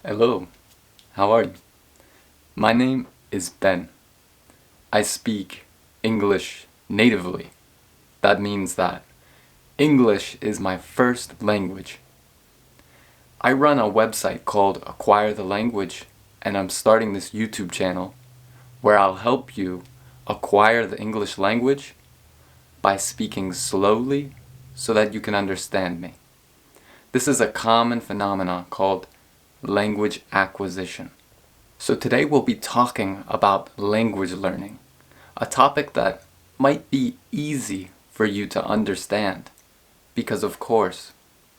Hello, how are you? My name is Ben. I speak English natively. That means that English is my first language. I run a website called Acquire the Language, and I'm starting this YouTube channel where I'll help you acquire the English language by speaking slowly so that you can understand me. This is a common phenomenon called language acquisition. So today we'll be talking about language learning, a topic that might be easy for you to understand because of course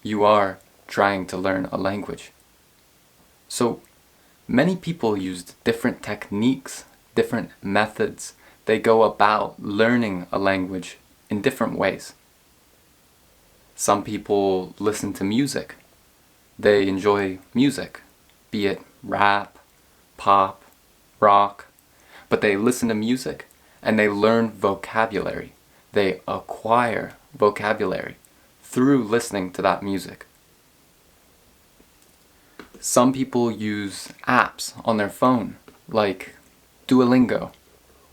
you are trying to learn a language. So many people use different techniques, different methods. They go about learning a language in different ways. Some people listen to music. They enjoy music, be it rap, pop, rock, but they listen to music and they learn vocabulary. They acquire vocabulary through listening to that music. Some people use apps on their phone like Duolingo,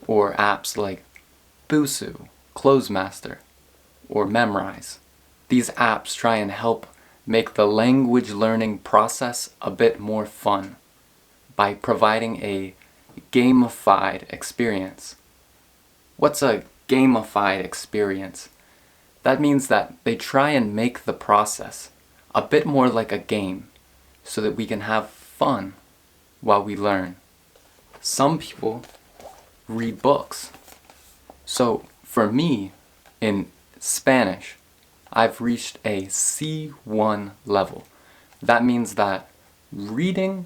or apps like Busuu, Closemaster, or Memrise. These apps try and help make the language learning process a bit more fun by providing a gamified experience. What's a gamified experience? That means that they try and make the process a bit more like a game so that we can have fun while we learn. Some people read books. So for me, in Spanish, I've reached a C1 level. That means that reading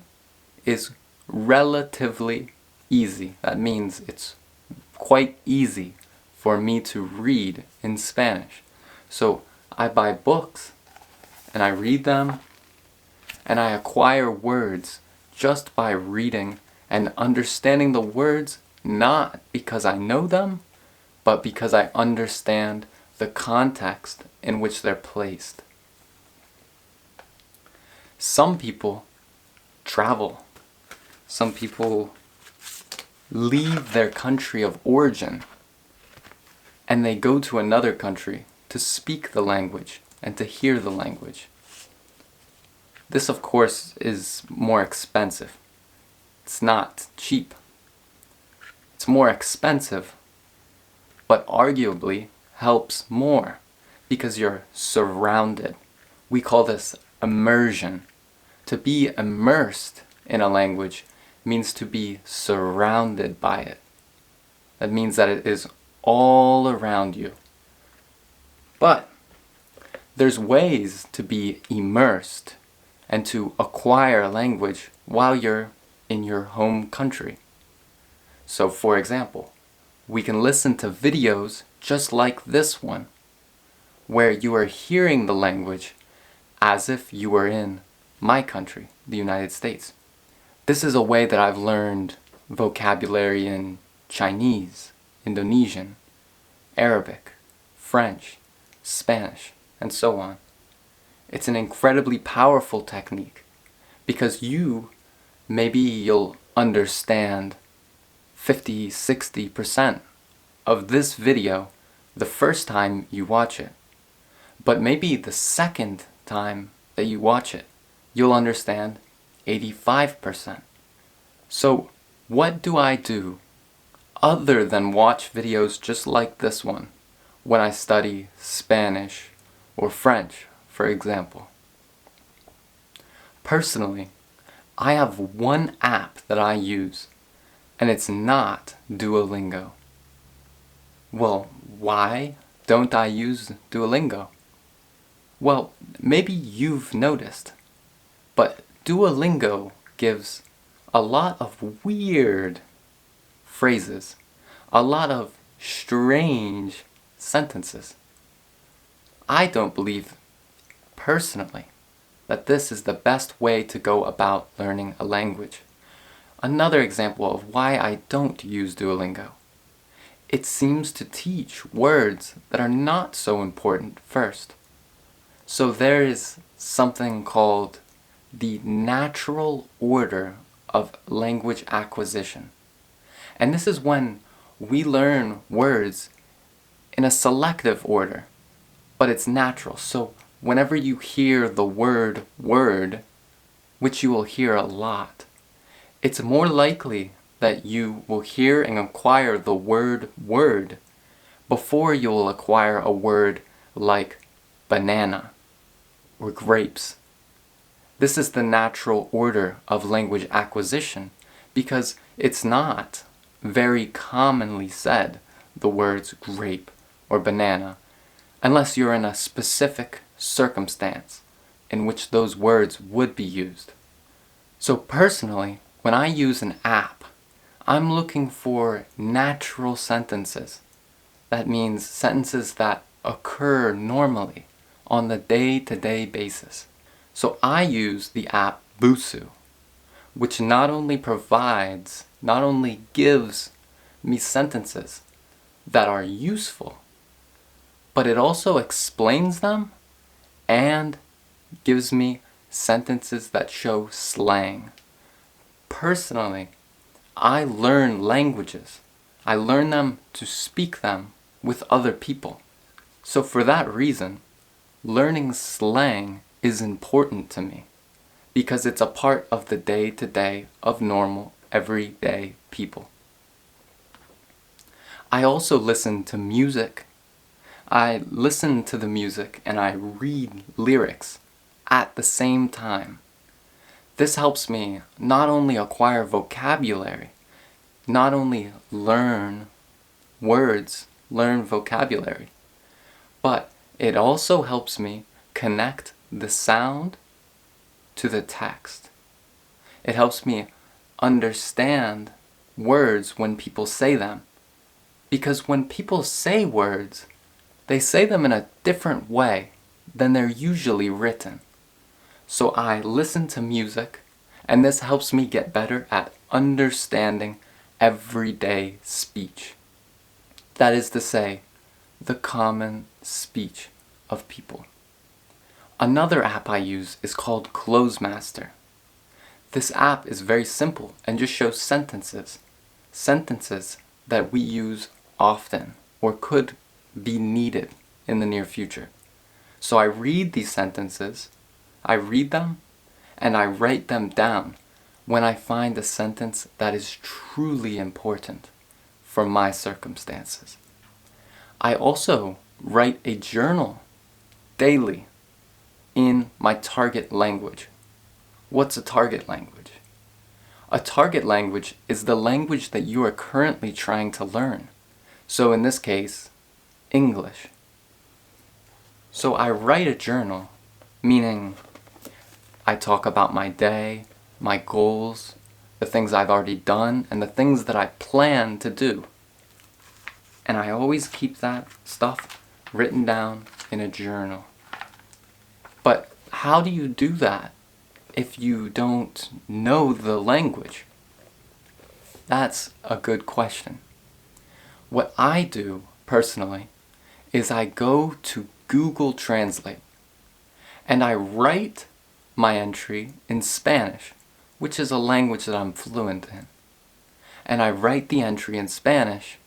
is relatively easy. That means it's quite easy for me to read in Spanish. So I buy books and I read them and I acquire words just by reading and understanding the words, not because I know them, but because I understand the context in which they're placed. Some people travel. Some people leave their country of origin and they go to another country to speak the language and to hear the language. This, of course, is more expensive. It's not cheap. It's more expensive, but arguably helps more because you're surrounded. We call this immersion. To be immersed in a language means to be surrounded by it. That means that it is all around you. But there's ways to be immersed and to acquire a language while you're in your home country. So for example, we can listen to videos just like this one, where you are hearing the language as if you were in my country, the United States. This is a way that I've learned vocabulary in Chinese, Indonesian, Arabic, French, Spanish, and so on. It's an incredibly powerful technique because maybe you'll understand 50-60% of this video the first time you watch it. But maybe the second time that you watch it, you'll understand 85%. So what do I do other than watch videos just like this one when I study Spanish or French, for example? Personally, I have one app that I use, and it's not Duolingo. Well, why don't I use Duolingo? Well, maybe you've noticed, but Duolingo gives a lot of weird phrases, a lot of strange sentences. I don't believe, personally, that this is the best way to go about learning a language. Another example of why I don't use Duolingo. It seems to teach words that are not so important first. So there is something called the natural order of language acquisition. And this is when we learn words in a selective order, but it's natural. So whenever you hear the word word, which you will hear a lot, it's more likely that you will hear and acquire the word word before you will acquire a word like banana or grapes. This is the natural order of language acquisition because it's not very commonly said, the words grape or banana, unless you're in a specific circumstance in which those words would be used. So personally, when I use an app, I'm looking for natural sentences. That means sentences that occur normally on the day-to-day basis. So I use the app Busu, which not only gives me sentences that are useful, but it also explains them and gives me sentences that show slang. Personally, I learn languages. I learn them to speak them with other people. So for that reason, learning slang is important to me because it's a part of the day-to-day of normal, everyday people. I also listen to music. I listen to the music and I read lyrics at the same time. This helps me not only acquire vocabulary, not only learn words, learn vocabulary, but it also helps me connect the sound to the text. It helps me understand words when people say them. Because when people say words, they say them in a different way than they're usually written. So I listen to music, and this helps me get better at understanding everyday speech. That is to say, the common speech of people. Another app I use is called Closemaster. This app is very simple and just shows sentences that we use often or could be needed in the near future. So I read these sentences, I read them, and I write them down when I find a sentence that is truly important for my circumstances. I also write a journal daily in my target language. What's a target language? A target language is the language that you are currently trying to learn. So in this case, English. So I write a journal, meaning I talk about my day, my goals, the things I've already done, and the things that I plan to do. And I always keep that stuff written down in a journal. But how do you do that if you don't know the language? That's a good question. What I do, personally, is I go to Google Translate and I write my entry in Spanish, which is a language that I'm fluent in. And I write the entry in Spanish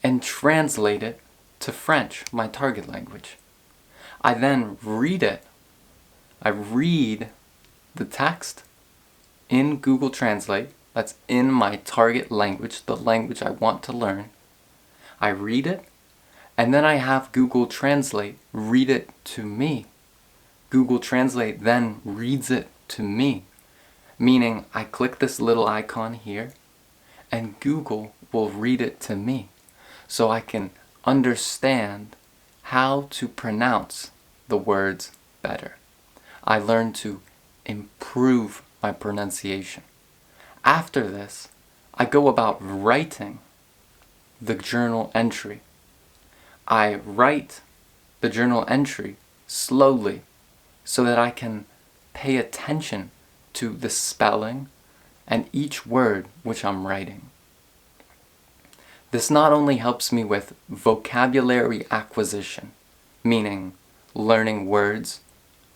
and translate it to French, my target language. I then read it. I read the text in Google Translate, that's in my target language, the language I want to learn. I read it, and then I have Google Translate read it to me. Google Translate then reads it to me, meaning I click this little icon here, and Google will read it to me, so I can understand how to pronounce the words better. I learn to improve my pronunciation. After this, I go about writing the journal entry. I write the journal entry slowly so that I can pay attention to the spelling and each word which I'm writing. This not only helps me with vocabulary acquisition, meaning learning words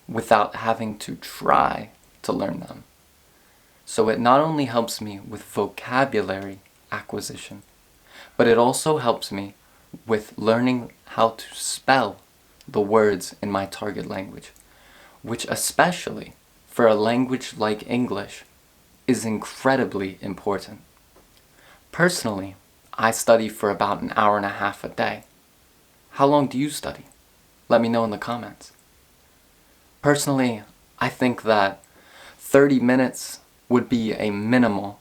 without having to try to to learn them. So it not only helps me with vocabulary acquisition, but it also helps me with learning how to spell the words in my target language, which especially for a language like English is incredibly important. Personally, I study for about an hour and a half a day. How long do you study? Let me know in the comments. Personally, I think that 30 minutes would be a minimal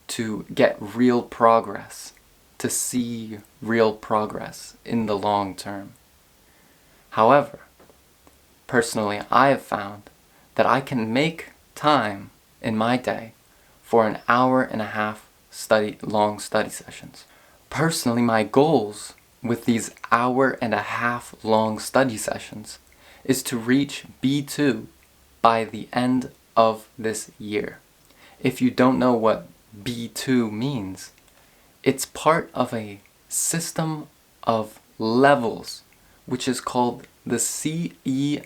to get real progress, to see real progress in the long term. However, personally, I have found that I can make time in my day for an hour and a half long study sessions. Personally, my goals with these hour and a half long study sessions is to reach B2 by the end of this year. If you don't know what B2 means, it's part of a system of levels which is called the CEFR,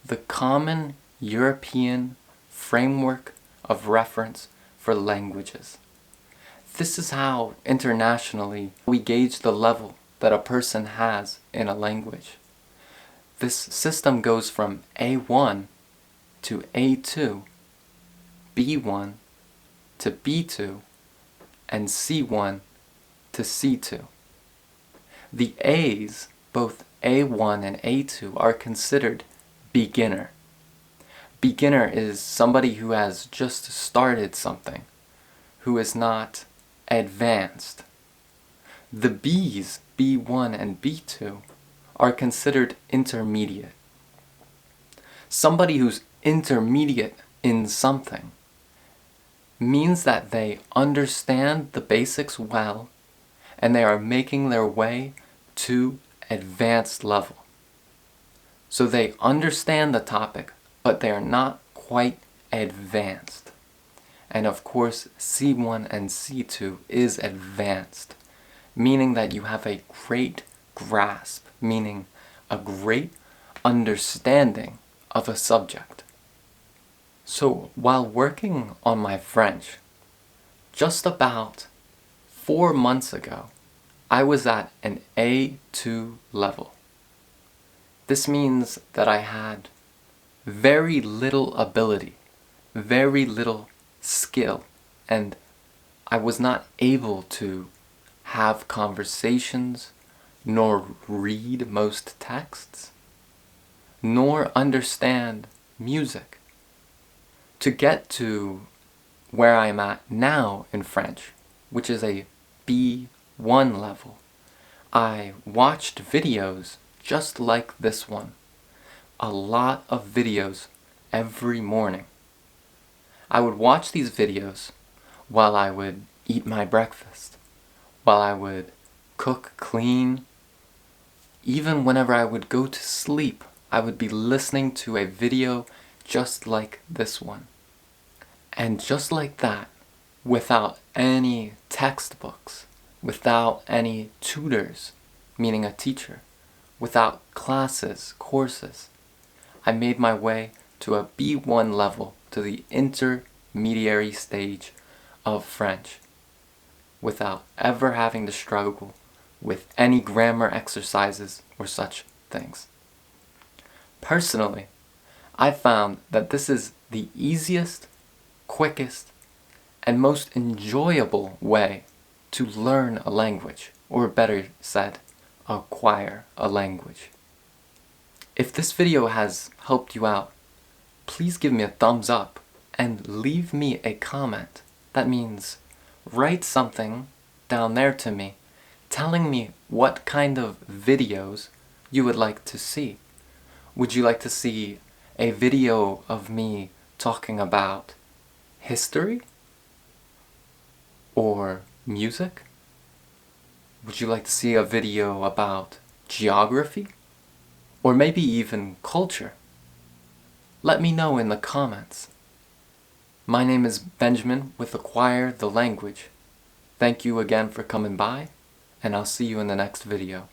the Common European Framework of Reference for Languages. This is how internationally we gauge the level that a person has in a language. This system goes from A1 to A2, B1 to B2, and C1 to C2. The A's, both A1 and A2, are considered beginner. Beginner is somebody who has just started something, who is not advanced. The B's, B1 and B2, are considered intermediate. Somebody who's intermediate in something means that they understand the basics well and they are making their way to advanced level. So they understand the topic, but they are not quite advanced. And of course, C1 and C2 is advanced, meaning that you have a great grasp, meaning a great understanding of a subject. So while working on my French, just about 4 months ago, I was at an A2 level. This means that I had very little ability, very little skill, and I was not able to have conversations, nor read most texts, nor understand music. To get to where I'm at now in French, which is a B1 level, I watched videos just like this one. A lot of videos every morning. I would watch these videos while I would eat my breakfast, while I would cook, clean. Even whenever I would go to sleep, I would be listening to a video just like this one. And just like that, without any textbooks, without any tutors, meaning a teacher, without classes, courses, I made my way to a B1 level, to the intermediary stage of French, without ever having to struggle with any grammar exercises or such things. Personally, I found that this is the easiest, quickest, and most enjoyable way to learn a language, or better said, acquire a language. If this video has helped you out, please give me a thumbs up and leave me a comment. That means write something down there to me telling me what kind of videos you would like to see. Would you like to see a video of me talking about history? Or music? Would you like to see a video about geography? Or maybe even culture? Let me know in the comments. My name is Benjamin with Acquire the Language. Thank you again for coming by, and I'll see you in the next video.